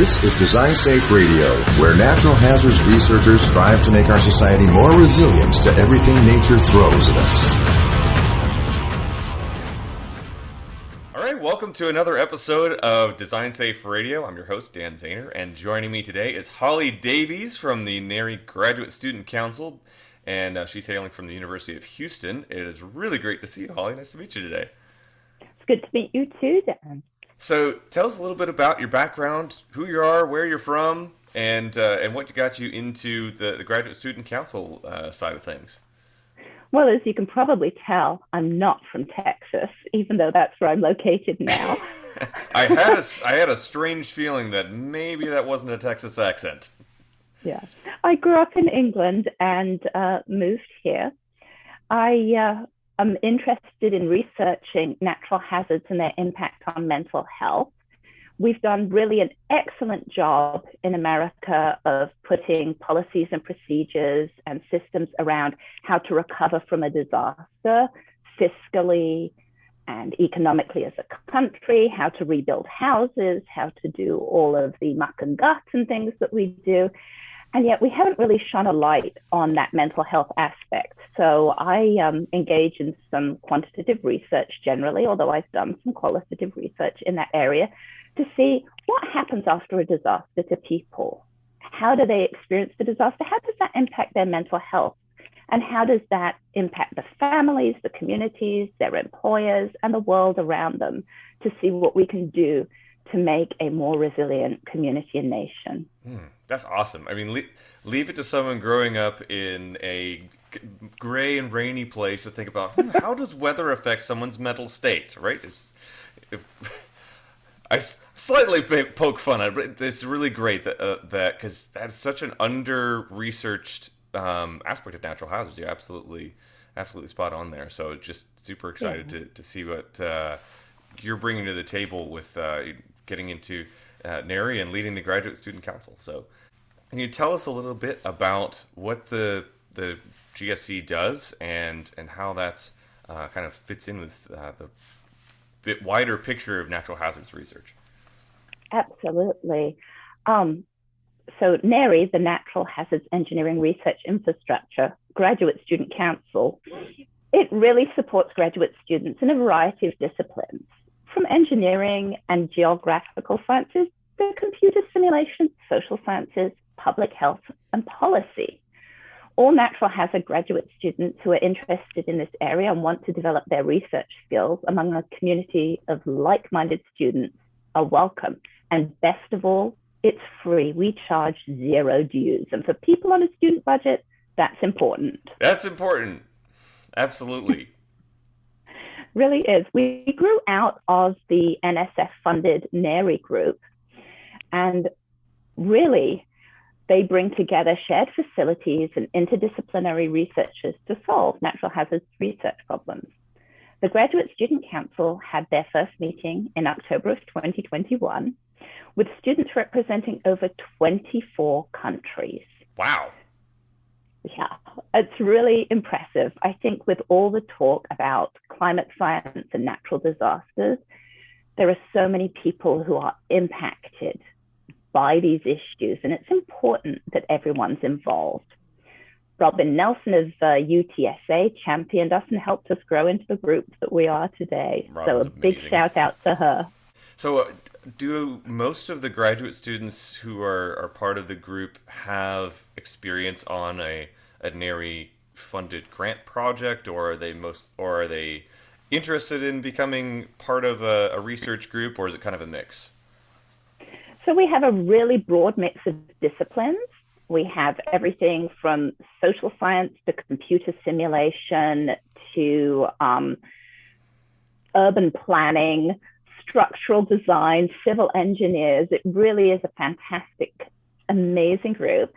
This is Design Safe Radio, where natural hazards researchers strive to make our society more resilient to everything nature throws at us. All right, welcome to another episode of Design Safe Radio. I'm your host, Dan Zahner, and joining me today is Holly Davies from the NHERI Graduate Student Council, and she's hailing from the University of Houston. It is really great to see you, Holly. Nice to meet you today. It's good to meet you too, Dan. So tell us a little bit about your background, who you are, where you're from, and what got you into the Graduate Student Council side of things. Well, as you can probably tell, I'm not from Texas, even though that's where I'm located now. I had a strange feeling that maybe that wasn't a Texas accent. Yeah. I grew up in England and moved here. I'm interested in researching natural hazards and their impact on mental health. We've done really an excellent job in America of putting policies and procedures and systems around how to recover from a disaster fiscally and economically as a country, how to rebuild houses, how to do all of the muck and gut and things that we do. And yet we haven't really shone a light on that mental health aspect. So I engage in some quantitative research generally, although I've done some qualitative research in that area to see what happens after a disaster to people. How do they experience the disaster? How does that impact their mental health? And how does that impact the families, the communities, their employers, and the world around them to see what we can do to make a more resilient community and nation. That's awesome. I mean, leave it to someone growing up in a gray and rainy place to think about how does weather affect someone's mental state, right? I slightly poke fun at it, but it's really great that because that's such an under-researched aspect of natural hazards. You're absolutely spot on there. So just super excited to see what you're bringing to the table with getting into NHERI and leading the Graduate Student Council. So can you tell us a little bit about what the GSC does and how that's kind of fits in with the bit wider picture of natural hazards research? Absolutely. So NHERI, the Natural Hazards Engineering Research Infrastructure Graduate Student Council, it really supports graduate students in a variety of disciplines, from engineering and geographical sciences to computer simulation, social sciences, public health, and policy. All natural hazard graduate students who are interested in this area and want to develop their research skills among a community of like-minded students are welcome. And best of all, it's free. We charge zero dues. And for people on a student budget, that's important. That's important. Absolutely. Really is. We grew out of the NSF-funded NHERI group, and really, they bring together shared facilities and interdisciplinary researchers to solve natural hazards research problems. The Graduate Student Council had their first meeting in October of 2021 with students representing over 24 countries. Wow. Yeah, it's really impressive. I think with all the talk about climate science and natural disasters, there are so many people who are impacted by these issues, and it's important that everyone's involved. Robin Nelson of UTSA championed us and helped us grow into the group that we are today. Robin's so a big amazing. Shout out to her. So do most of the graduate students who are part of the group have experience on a NHERI funded grant project, or are they interested in becoming part of a research group, or is it kind of a mix? So we have a really broad mix of disciplines. We have everything from social science to computer simulation to urban planning, structural design, civil engineers. It really is a fantastic, amazing group.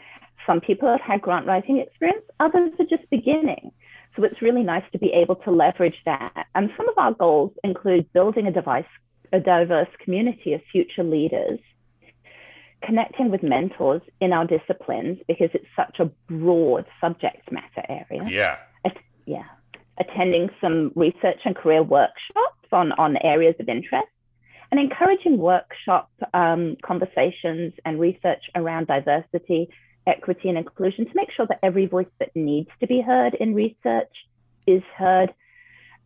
Some people have had grant writing experience, others are just beginning. So it's really nice to be able to leverage that. And some of our goals include building a diverse community of future leaders, connecting with mentors in our disciplines because it's such a broad subject matter area. Attending some research and career workshops on areas of interest, and encouraging workshop conversations and research around diversity, equity, and inclusion to make sure that every voice that needs to be heard in research is heard,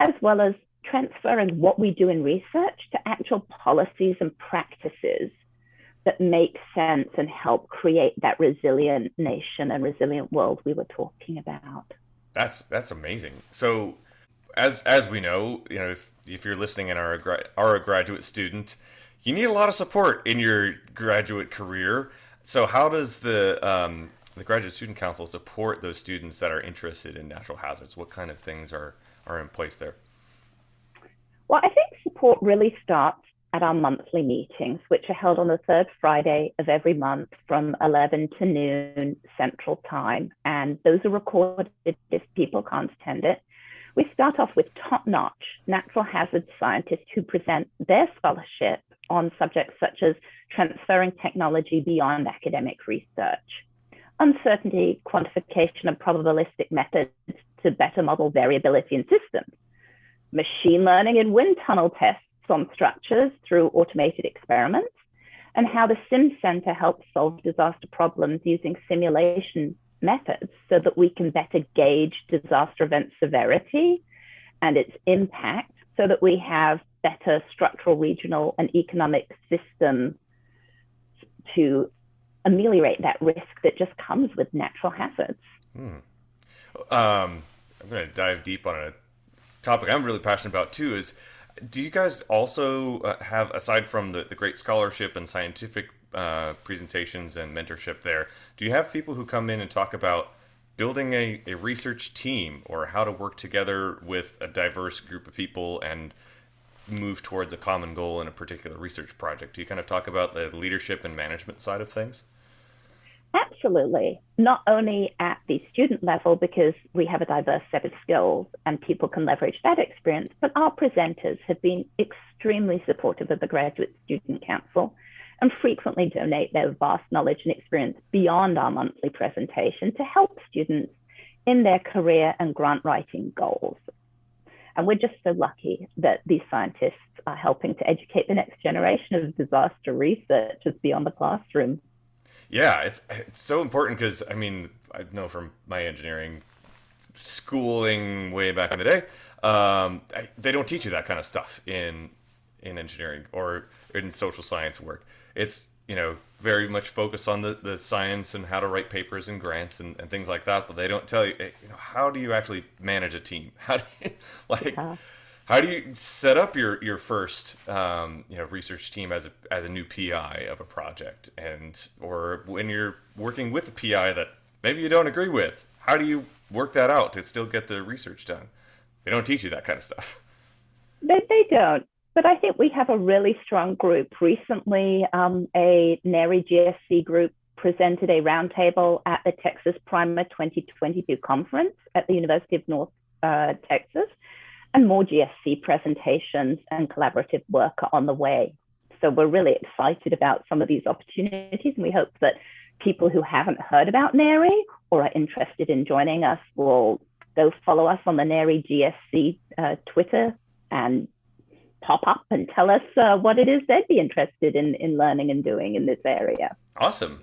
as well as transferring what we do in research to actual policies and practices that make sense and help create that resilient nation and resilient world we were talking about. That's amazing. So, as we know, if you're listening and are a graduate student, you need a lot of support in your graduate career. So, how does the Graduate Student Council support those students that are interested in natural hazards? What kind of things are in place there? Well, I think support really starts at our monthly meetings, which are held on the third Friday of every month from 11 to noon Central Time. And those are recorded if people can't attend it. We start off with top-notch natural hazard scientists who present their scholarship on subjects such as transferring technology beyond academic research, uncertainty, quantification, and probabilistic methods to better model variability in systems, machine learning and wind tunnel tests on structures through automated experiments, and how the Sim Center helps solve disaster problems using simulation methods so that we can better gauge disaster event severity and its impact so that we have better structural, regional, and economic systems to ameliorate that risk that just comes with natural hazards. I'm going to dive deep on a topic I'm really passionate about too. Is do you guys also have, aside from the great scholarship and scientific presentations and mentorship there, do you have people who come in and talk about building a research team or how to work together with a diverse group of people and move towards a common goal in a particular research project? Do you kind of talk about the leadership and management side of things? Absolutely. Not only at the student level, because we have a diverse set of skills and people can leverage that experience, but our presenters have been extremely supportive of the Graduate Student Council and frequently donate their vast knowledge and experience beyond our monthly presentation to help students in their career and grant writing goals. And we're just so lucky that these scientists are helping to educate the next generation of disaster researchers beyond the classroom. Yeah, it's so important because, I mean, I know from my engineering schooling way back in the day, they don't teach you that kind of stuff in engineering or in social science work. It's, very much focused on the science and how to write papers and grants and things like that, but they don't tell you, how do you actually manage a team? How do you, how do you set up your first research team as a new PI of a project, or when you're working with a PI that maybe you don't agree with, how do you work that out to still get the research done? They don't teach you that kind of stuff. They don't. But I think we have a really strong group. Recently, a NHERI GSC group presented a roundtable at the Texas Primer 2022 conference at the University of North Texas, and more GSC presentations and collaborative work are on the way. So we're really excited about some of these opportunities, and we hope that people who haven't heard about NHERI or are interested in joining us will go follow us on the NHERI GSC Twitter and pop up and tell us what it is they'd be interested in learning and doing in this area. Awesome.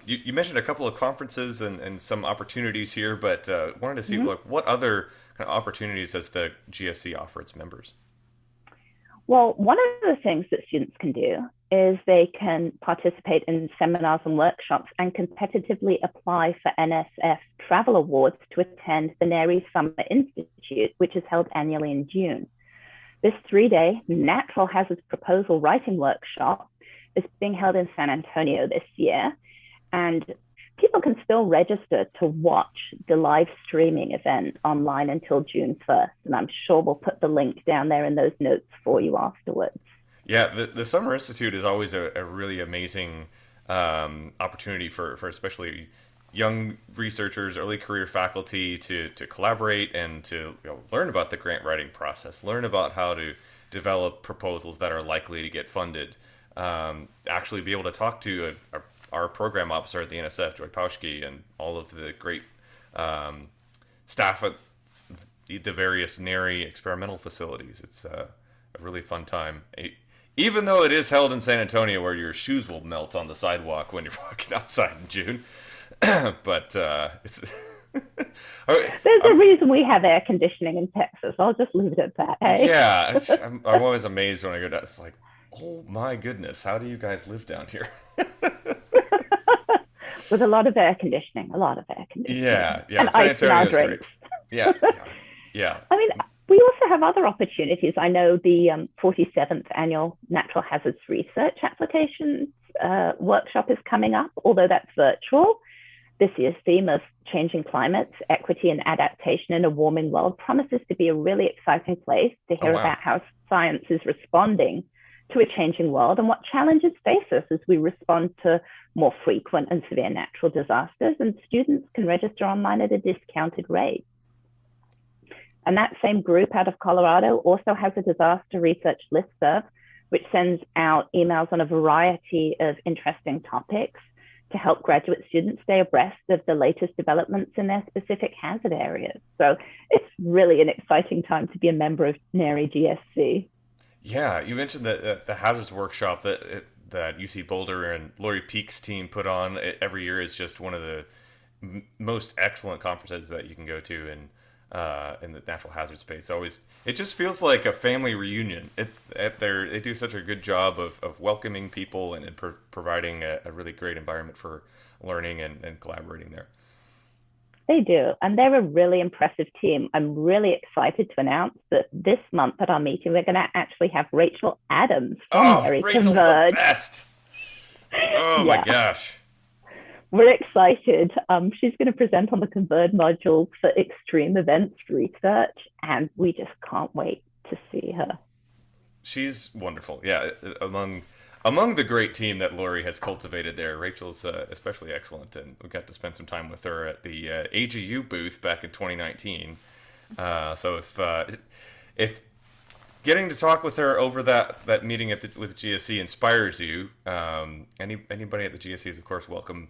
You mentioned a couple of conferences and some opportunities here, but wanted to see what other kind of opportunities does the GSC offer its members? Well, one of the things that students can do is they can participate in seminars and workshops and competitively apply for NSF travel awards to attend the NHERI Summer Institute, which is held annually in June. This 3-day natural hazards proposal writing workshop is being held in San Antonio this year, and people can still register to watch the live streaming event online until June 1st. And I'm sure we'll put the link down there in those notes for you afterwards. Yeah, the Summer Institute is always a really amazing opportunity for especially young researchers, early career faculty to collaborate and to learn about the grant writing process, learn about how to develop proposals that are likely to get funded, actually be able to talk to our program officer at the NSF, Joy Pauschke, and all of the great staff at the various NHERI experimental facilities. It's a really fun time. even though it is held in San Antonio, where your shoes will melt on the sidewalk when you're walking outside in June. But it's There's a reason we have air conditioning in Texas. I'll just leave it at that. Hey? yeah, I'm always amazed when I go down. It's like, oh my goodness, how do you guys live down here? With a lot of air conditioning, Yeah, and San ice in our Antonio is drinks. great. Yeah, yeah. I mean, we also have other opportunities. I know the 47th annual Natural Hazards Research Applications workshop is coming up, although that's virtual. This year's theme of changing climates, equity, and adaptation in a warming world promises to be a really exciting place to hear about how science is responding to a changing world and what challenges face us as we respond to more frequent and severe natural disasters. And students can register online at a discounted rate. And that same group out of Colorado also has a disaster research listserv, which sends out emails on a variety of interesting topics to help graduate students stay abreast of the latest developments in their specific hazard areas. So it's really an exciting time to be a member of NHERI GSC. Yeah, you mentioned the hazards workshop that UC Boulder and Lori Peek's team put on every year is just one of the most excellent conferences that you can go to in the natural hazard space. It just feels like a family reunion. They do such a good job of welcoming people and providing a really great environment for learning and collaborating there. They do, and they're a really impressive team. I'm really excited to announce that this month at our meeting, we're going to actually have Rachel Adams from NHERI Rachel's Converge. The best. Oh my gosh. We're excited. She's going to present on the Converge module for extreme events research, and we just can't wait to see her. She's wonderful. Yeah, among the great team that Lori has cultivated there, Rachel's especially excellent, and we got to spend some time with her at the AGU booth back in 2019. So if getting to talk with her over that meeting with GSC inspires you, anybody at the GSC is of course welcome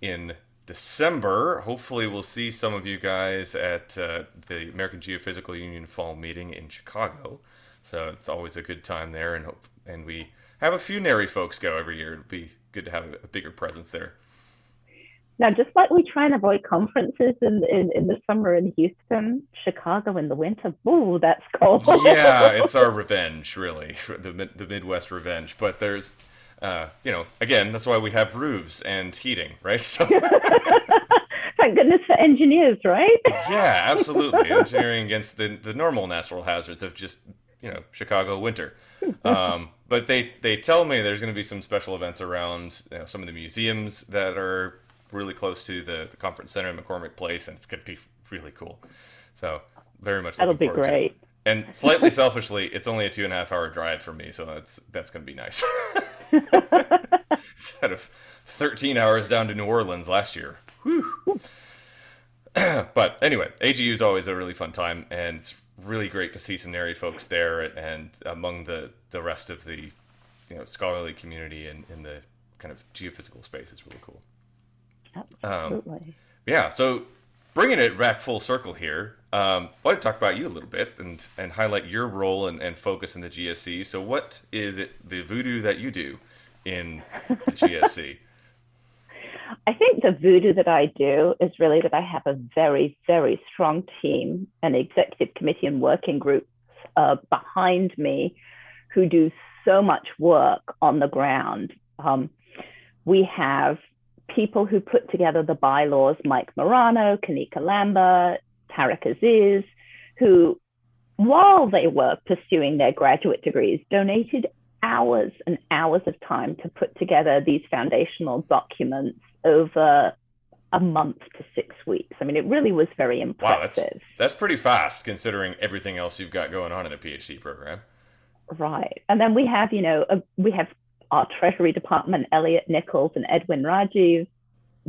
in December. Hopefully we'll see some of you guys at the American Geophysical Union fall meeting in Chicago. So it's always a good time there, and we have a few NHERI folks go every year. It'd be good to have a bigger presence there. Now, just like we try and avoid conferences in the summer in Houston, Chicago in the winter, ooh, that's cold. Yeah, it's our revenge, really, the Midwest revenge. But there's, again, that's why we have roofs and heating, right? So. Thank goodness for engineers, right? Yeah, absolutely. Engineering against the normal natural hazards of just, Chicago winter. But they tell me there's going to be some special events around some of the museums that are really close to the conference center in McCormick Place, and it's going to be really cool. So very much that'll be great. And slightly selfishly, it's only a 2.5 hour drive for me, so that's going to be nice. Instead of 13 hours down to New Orleans last year. Whew. But anyway, AGU is always a really fun time, and it's really great to see some NHERI folks there, and among the rest of the scholarly community in the kind of geophysical space is really cool. Absolutely. Yeah, so bringing it back full circle here, I want to talk about you a little bit and highlight your role and focus in the GSC. So what is it, the voodoo that you do in the GSC? I think the voodoo that I do is really that I have a very, very strong team, an executive committee and working group behind me who do so much work on the ground. We have people who put together the bylaws, Mike Morano, Kanika Lambert, Tarek Aziz, who, while they were pursuing their graduate degrees, donated hours and hours of time to put together these foundational documents over a month to 6 weeks. I mean, it really was very impressive. Wow, that's pretty fast considering everything else you've got going on in a PhD program. Right. And then we have, we have our Treasury Department, Elliot Nichols and Edwin Rajiv,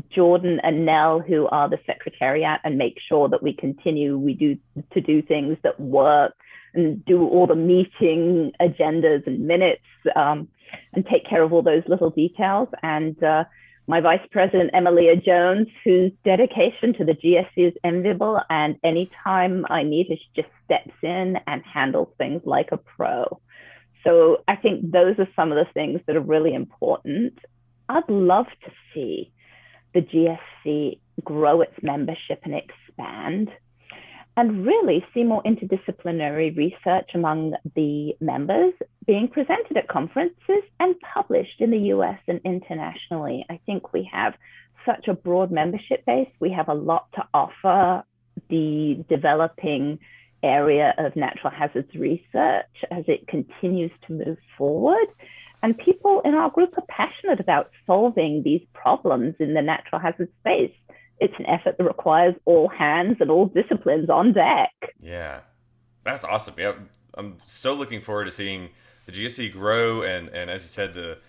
Jordan and Nell, who are the secretariat and make sure that we do things that work and do all the meeting agendas and minutes and take care of all those little details. And my vice president, Emilia Jones, whose dedication to the GSC is enviable. And anytime I need her, she just steps in and handles things like a pro. So I think those are some of the things that are really important. I'd love to see the GSC grow its membership and expand, and really see more interdisciplinary research among the members being presented at conferences and published in the US and internationally. I think we have such a broad membership base. We have a lot to offer the developing area of natural hazards research as it continues to move forward. And people in our group are passionate about solving these problems in the natural hazard space. It's an effort that requires all hands and all disciplines on deck. Yeah, that's awesome. Yeah, I'm so looking forward to seeing the GSC grow, and as you said, the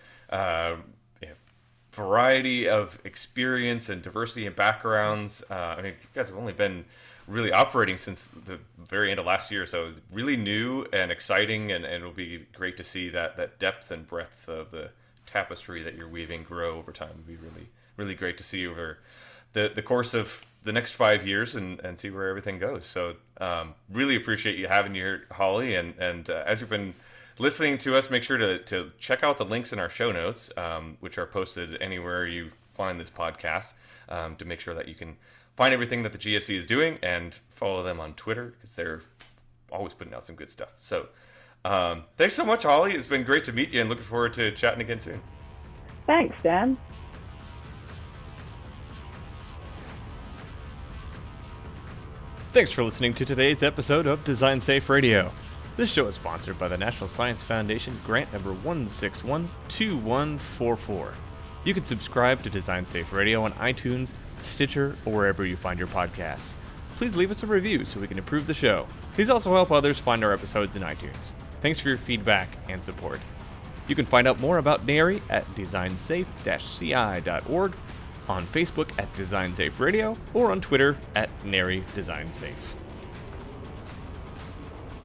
variety of experience and diversity and backgrounds. I mean, you guys have only been really operating since the very end of last year, so it's really new and exciting, and it'll be great to see that depth and breadth of the tapestry that you're weaving grow over time. It'll be really, really great to see over the course of the next 5 years and see where everything goes. So really appreciate you having you here, Holly, and as you've been listening to us, make sure to check out the links in our show notes, which are posted anywhere you find this podcast, to make sure that you can find everything that the GSC is doing and follow them on Twitter, because they're always putting out some good stuff. So thanks so much, Holly. It's been great to meet you, and looking forward to chatting again soon. Thanks, Dan. Thanks for listening to today's episode of Design Safe Radio. This show is sponsored by the National Science Foundation grant number 1612144. You can subscribe to Design Safe Radio on iTunes, Stitcher, or wherever you find your podcasts. Please leave us a review so we can improve the show. Please also help others find our episodes in iTunes. Thanks for your feedback and support. You can find out more about NHERI at designsafe-ci.org, on Facebook at Design Safe Radio, or on Twitter at NHERI Design Safe.